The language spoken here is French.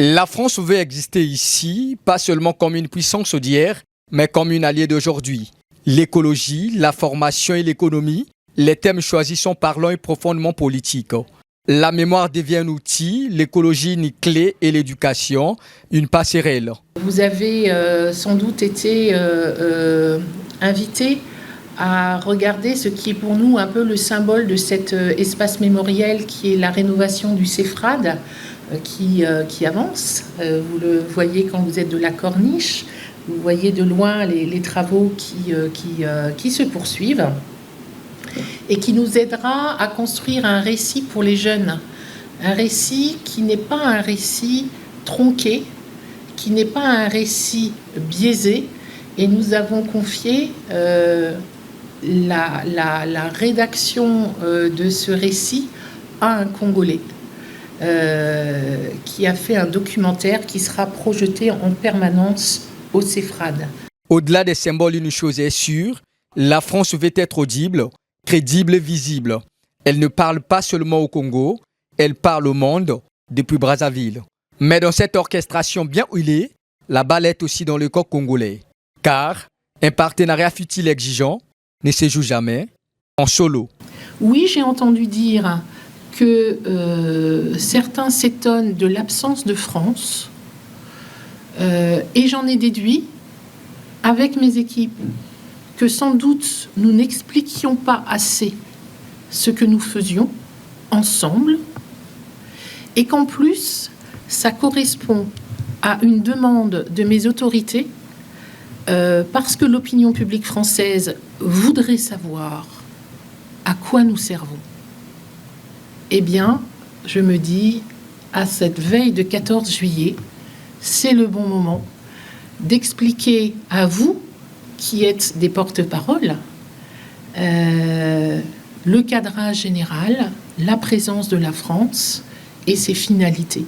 La France veut exister ici, pas seulement comme une puissance d'hier, mais comme une alliée d'aujourd'hui. L'écologie, la formation et l'économie, les thèmes choisis sont parlants et profondément politiques. La mémoire devient un outil, l'écologie une clé et l'éducation une passerelle. Vous avez sans doute été invité à regarder ce qui est pour nous un peu le symbole de cet espace mémoriel qui est la rénovation du CEFRAD qui avance. Vous le voyez quand vous êtes de la Corniche, vous voyez de loin les travaux qui se poursuivent et qui nous aidera à construire un récit pour les jeunes. Un récit qui n'est pas un récit tronqué, qui n'est pas un récit biaisé. Et nous avons confié la rédaction de ce récit à un Congolais qui a fait un documentaire qui sera projeté en permanence au CEFRAD. Au-delà des symboles, une chose est sûre, la France veut être audible, crédible et visible. Elle ne parle pas seulement au Congo, elle parle au monde depuis Brazzaville. Mais dans cette orchestration bien huilée, la balle est aussi dans le corps congolais. Car un partenariat fut-il exigeant, ne se joue jamais en solo. Oui, j'ai entendu dire que certains s'étonnent de l'absence de France et j'en ai déduit avec mes équipes que sans doute nous n'expliquions pas assez ce que nous faisions ensemble et qu'en plus ça correspond à une demande de mes autorités parce que l'opinion publique française voudrait savoir à quoi nous servons. Eh bien, je me dis, à cette veille de 14 juillet, c'est le bon moment d'expliquer à vous, qui êtes des porte-paroles, le cadrage général, la présence de la France et ses finalités.